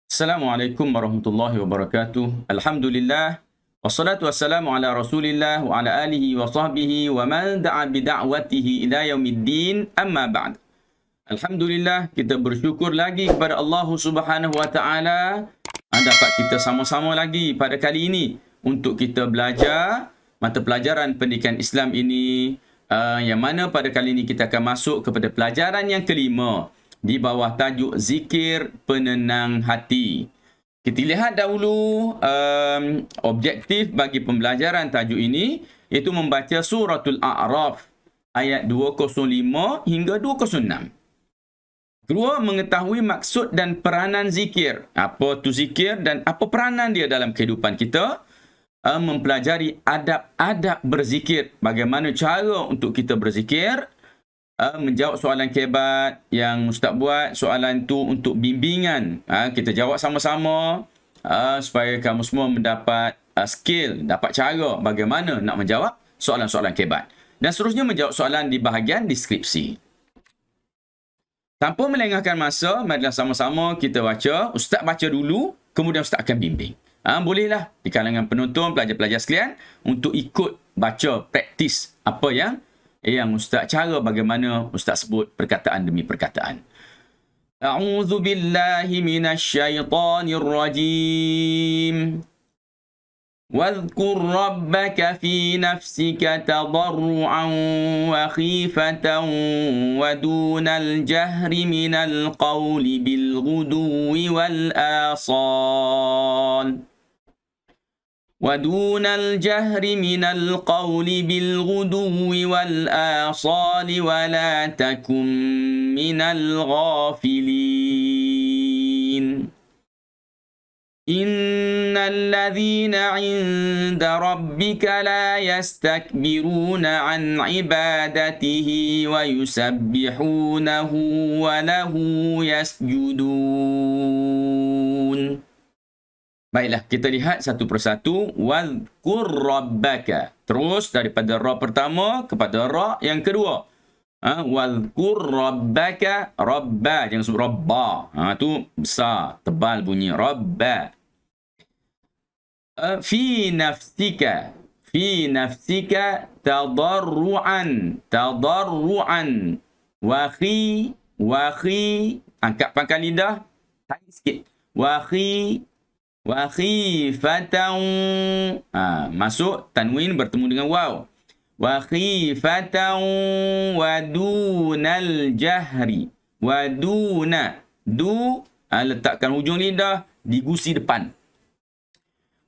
Assalamualaikum warahmatullahi wabarakatuh. Alhamdulillah. Wassalatu wassalamu ala Rasulillah wa ala alihi wa sahbihi wa man da'a bida'watihi ila yaumiddin. Amma ba'd. Alhamdulillah, kita bersyukur lagi kepada Allah Subhanahu wa taala dapat kita sama-sama lagi pada kali ini untuk kita belajar mata pelajaran pendidikan Islam ini, yang mana pada kali ini kita akan masuk kepada pelajaran yang kelima di bawah tajuk zikir penenang hati. Kita lihat dahulu objektif bagi pembelajaran tajuk ini, iaitu membaca suratul A'raf ayat 205 hingga 206. Kedua, mengetahui maksud dan peranan zikir. Apa tu zikir dan apa peranan dia dalam kehidupan kita. Mempelajari adab-adab berzikir. Bagaimana cara untuk kita berzikir. Menjawab soalan kebat yang Ustaz buat. Soalan tu untuk bimbingan. Kita jawab sama-sama supaya kamu semua mendapat skill, dapat cara bagaimana nak menjawab soalan-soalan kebat. Dan seterusnya menjawab soalan di bahagian deskripsi. Tanpa melengahkan masa, marilah sama-sama kita baca. Ustaz baca dulu, kemudian Ustaz akan bimbing. Bolehlah di kalangan penonton, pelajar-pelajar sekalian untuk ikut baca, praktis apa yang Ustaz, cara bagaimana Ustaz sebut perkataan demi perkataan. A'udzu billahi minasyaitonir rajim. واذكر ربك في نفسك تضرعا وخيفة ودون الجهر من القول بالغدو والآصال ودون الجهر من القول بالغدو والآصال ولا تكن من الغافلين إن الذين عند ربك لا يستكبرون عن عبادته ويسبحونه وله يسجدون. Baiklah, kita lihat satu persatu. Wadhkur rabbaka. Terus daripada ra pertama kepada ra yang kedua. Wadhkur rabbaka. Rabba, jangan sebut rabba. Tu besar, tebal bunyi. Rabba. Fi nafsika. Fi nafsika tadarru'an. Tadarru'an. Wakhi. Wakhi. Angkat pangkal lidah. Tarik sikit. Wakhi. Wa khifatan. Masuk tanwin bertemu dengan waw. Wa khifatan wa dunal jahri. Wa duna. Letakkan hujung lidah di gusi depan.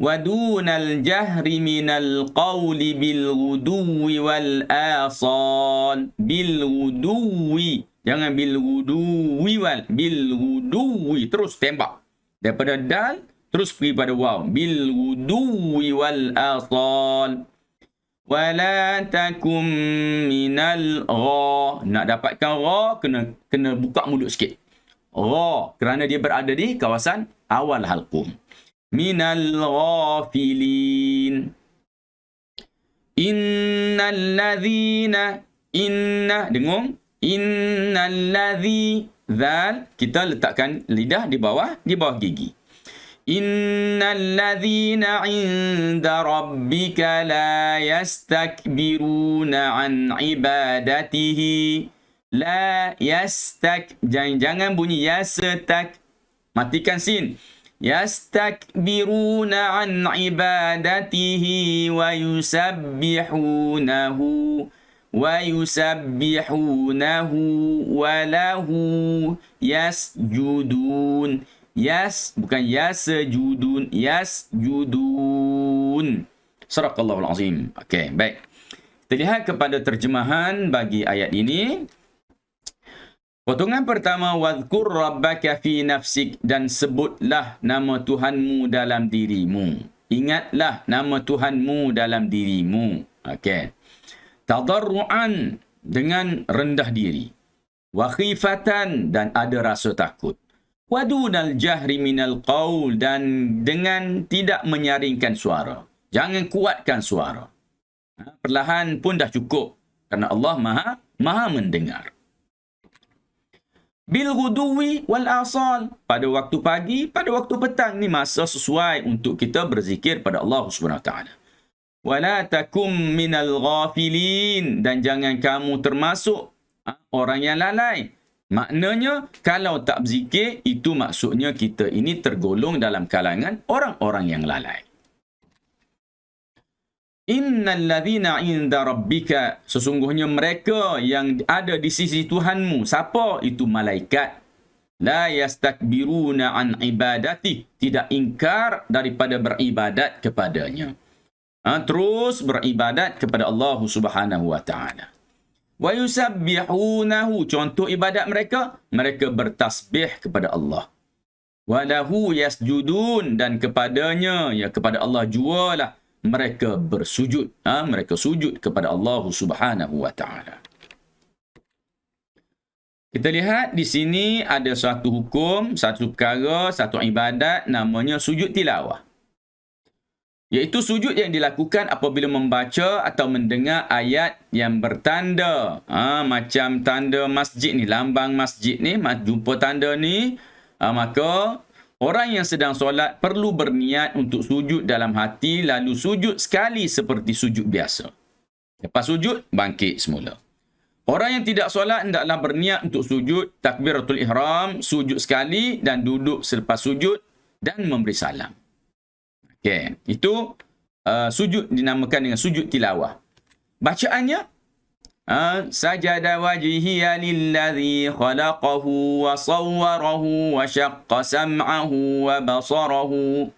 Wa dunal jahri minal qawli bil ghuduwi wal asal. Bil ghuduwi. Jangan bil ghuduwi wal. Bil ghuduwi. Terus tembak. Daripada dal terus pergi pada waw. Bil ghuduwi wal asal. Wala takum minal ra. Nak dapatkan ra, kena buka mulut sikit. Ra, kerana dia berada di kawasan awal halqum. Minal ghafilin. Innal ladhina. Inna, dengung. Innal ladhi. Zal, kita letakkan lidah di bawah gigi. Innal ladhina 'inda rabbika la yastakbiruna 'an ibadatihi. La jangan bunyi yastak. Matikan sin. Yastakbiruna 'an ibadatihi wa yusabbihunahu. Wa yusabbihunahu wa lahu yasjudun. Yas, bukan yasjudun, yasjudun. Sadaqallahul azim. Okey, baik. Kita lihat kepada terjemahan bagi ayat ini. Potongan pertama, wadhkur rabbaka fi nafsik, dan sebutlah nama Tuhanmu dalam dirimu. Ingatlah nama Tuhanmu dalam dirimu. Okey. Tadarru'an, dengan rendah diri. Wa khifatan, dan ada rasa takut. Wadunal jahri minal qaul, dan dengan tidak menyaringkan suara. Jangan kuatkan suara. Perlahan pun dah cukup. Kerana Allah maha mendengar. bil ghuduwi wal asal, pada waktu pagi, pada waktu petang. Ni masa sesuai untuk kita berzikir pada Allah Subhanahu Wa Taala. Wala takum minal ghafilin, dan jangan kamu termasuk orang yang lalai. Maknanya kalau tak berzikir, itu maksudnya kita ini tergolong dalam kalangan orang-orang yang lalai. Innal ladzina 'inda rabbika, sesungguhnya mereka yang ada di sisi Tuhanmu. Siapa? Itu malaikat. La yastakbiruna an ibadati, tidak ingkar daripada beribadat kepadanya. Terus beribadat kepada Allah Subhanahu wa taala. Wa yusabbihunahu, contoh ibadat mereka, mereka bertasbih kepada Allah. Wa lahu yasjudun, dan kepadanya, ya kepada Allah jualah mereka bersujud. Mereka sujud kepada Allah Subhanahu wa taala. Kita lihat di sini ada satu hukum, satu perkara, satu ibadat namanya sujud tilawah. Iaitu sujud yang dilakukan apabila membaca atau mendengar ayat yang bertanda. Macam tanda masjid ni, lambang masjid ni, jumpa tanda ni, maka orang yang sedang solat perlu berniat untuk sujud dalam hati, lalu sujud sekali seperti sujud biasa. Lepas sujud, bangkit semula. Orang yang tidak solat hendaklah berniat untuk sujud, takbiratul ihram, sujud sekali dan duduk selepas sujud dan memberi salam. Okey, itu sujud dinamakan dengan sujud tilawah. Bacaannya, sajada wajhiya lillazi khalaqahu wa sawwarahu wa syaqqa sam'ahu wa basarahu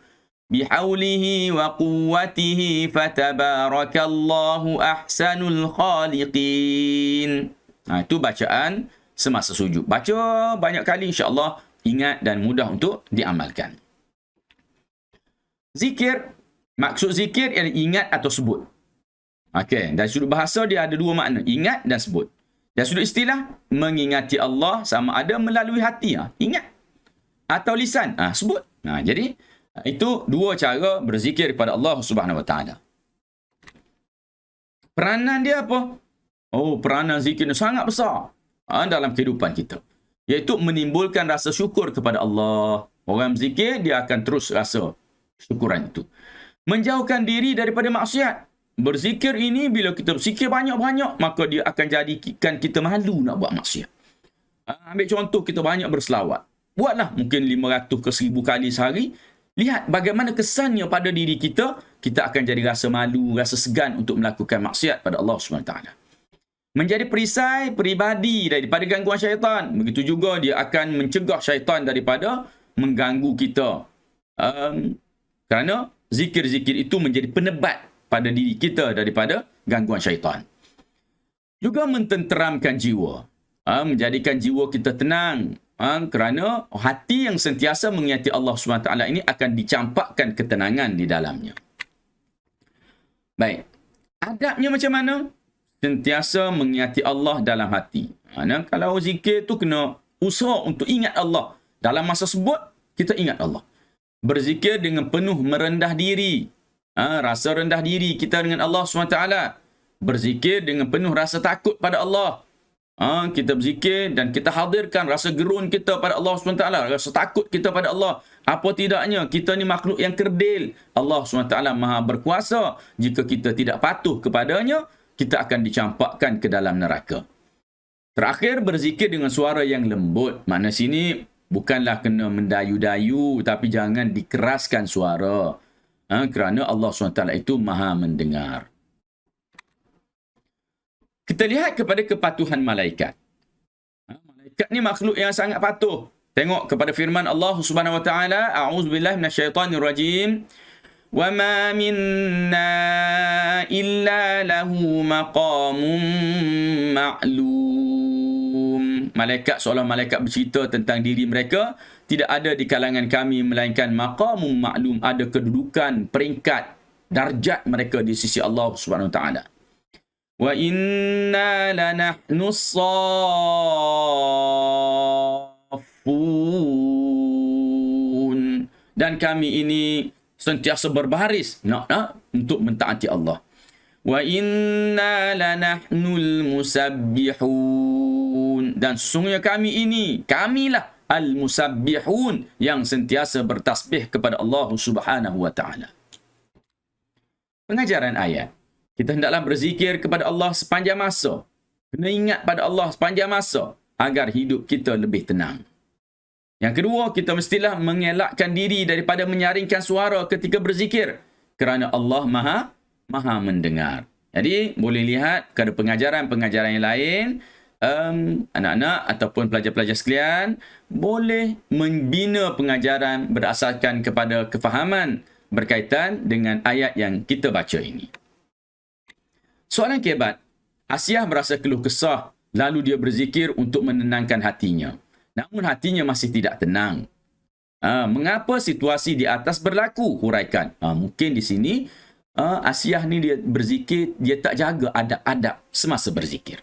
bihaulihi wa quwwatihi fatabarakallahu ahsanul khaliqin. Itu bacaan semasa sujud. Baca banyak kali, insya-Allah ingat dan mudah untuk diamalkan. Zikir, maksud zikir ialah ingat atau sebut. Okey, dari sudut bahasa dia ada dua makna, ingat dan sebut. Dari sudut istilah, mengingati Allah sama ada melalui hati, ingat, atau lisan, sebut. Jadi itu dua cara berzikir kepada Allah Subhanahu Wa Taala. Peranan dia apa? Peranan zikir ni sangat besar dalam kehidupan kita. Iaitu menimbulkan rasa syukur kepada Allah. Orang berzikir, dia akan terus rasa syukuran itu. Menjauhkan diri daripada maksiat. Berzikir ini, bila kita berzikir banyak-banyak, maka dia akan jadikan kita malu nak buat maksiat. Ambil contoh, kita banyak berselawat. Buatlah mungkin 500 ke 1000 kali sehari. Lihat bagaimana kesannya pada diri kita. Kita akan jadi rasa malu, rasa segan untuk melakukan maksiat pada Allah SWT. Menjadi perisai peribadi daripada gangguan syaitan. Begitu juga dia akan mencegah syaitan daripada mengganggu kita. Kerana zikir-zikir itu menjadi penebat pada diri kita daripada gangguan syaitan. Juga mententeramkan jiwa. Menjadikan jiwa kita tenang. Kerana hati yang sentiasa mengingati Allah SWT ini akan dicampakkan ketenangan di dalamnya. Baik. Adabnya macam mana? Sentiasa mengingati Allah dalam hati. Kalau zikir tu kena usaha untuk ingat Allah. Dalam masa sebut, kita ingat Allah. Berzikir dengan penuh merendah diri. Rasa rendah diri kita dengan Allah SWT. Berzikir dengan penuh rasa takut pada Allah. Kita berzikir dan kita hadirkan rasa gerun kita pada Allah SWT. Rasa takut kita pada Allah. Apa tidaknya, kita ni makhluk yang kerdil. Allah SWT maha berkuasa. Jika kita tidak patuh kepadanya, kita akan dicampakkan ke dalam neraka. Terakhir, berzikir dengan suara yang lembut. Makna sini, bukanlah kena mendayu-dayu, tapi jangan dikeraskan suara. Kerana Allah SWT itu maha mendengar. Kita lihat kepada kepatuhan malaikat. Malaikat ni makhluk yang sangat patuh. Tengok kepada firman Allah Subhanahu Wa Taala, a'udzubillahi minasyaitonirrajim. Wa ma minna illa lahu maqamun ma'lum. Malaikat seolah malaikat bercerita tentang diri mereka. Tidak ada di kalangan kami melainkan maqamun ma'lum. Ada kedudukan, peringkat, darjat mereka di sisi Allah Subhanahu Wa Taala. Wa inna lanahnu saffun. Dan kami ini sentiasa berbaris untuk mentaati Allah. Wa inna lanahnul musabbihun. dan sesungguhnya kamilah al-musabbihun yang sentiasa bertasbih kepada Allah Subhanahu wa taala. Pengajaran ayat. Kita hendaklah berzikir kepada Allah sepanjang masa. Kena ingat pada Allah sepanjang masa agar hidup kita lebih tenang. Yang kedua, kita mestilah mengelakkan diri daripada menyaringkan suara ketika berzikir kerana Allah Maha mendengar. Jadi, boleh lihat kepada pengajaran-pengajaran yang lain, anak-anak ataupun pelajar-pelajar sekalian boleh membina pengajaran berdasarkan kepada kefahaman berkaitan dengan ayat yang kita baca ini. Soalan kebat, Asiyah merasa keluh kesah lalu dia berzikir untuk menenangkan hatinya. Namun hatinya masih tidak tenang. Mengapa situasi di atas berlaku? Huraikan. Mungkin di sini Asiyah ni dia berzikir, dia tak jaga adab-adab semasa berzikir.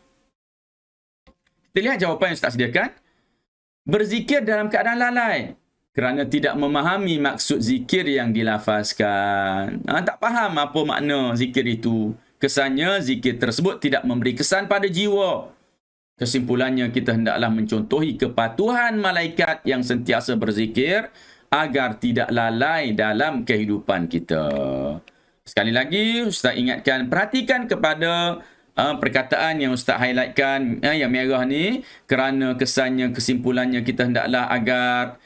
Kita lihat jawapan yang Ustaz sediakan. Berzikir dalam keadaan lalai kerana tidak memahami maksud zikir yang dilafazkan. Tak faham apa makna zikir itu. Kesannya zikir tersebut tidak memberi kesan pada jiwa. Kesimpulannya, kita hendaklah mencontohi kepatuhan malaikat yang sentiasa berzikir agar tidak lalai dalam kehidupan kita. Sekali lagi, Ustaz ingatkan, perhatikan kepada perkataan yang Ustaz highlightkan, yang merah ni, kerana kesannya, kesimpulannya kita hendaklah agar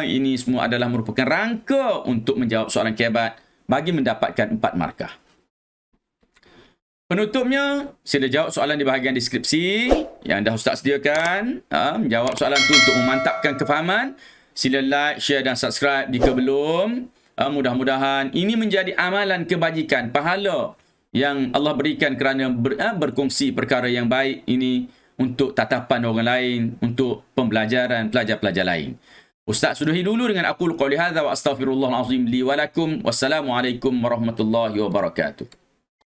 ini semua adalah merupakan rangka untuk menjawab soalan kebat bagi mendapatkan 4 markah. Penutupnya, sila jawab soalan di bahagian deskripsi yang dah Ustaz sediakan. Menjawab soalan itu untuk memantapkan kefahaman. Sila like, share dan subscribe jika belum. Mudah-mudahan ini menjadi amalan kebajikan, pahala yang Allah berikan kerana berkongsi perkara yang baik ini untuk tatapan orang lain, untuk pembelajaran pelajar-pelajar lain. Ustaz sudahi dulu dengan aqulu qouli hadza wa astaghfirullahal azim li wa lakum. Wassalamualaikum warahmatullahi wabarakatuh.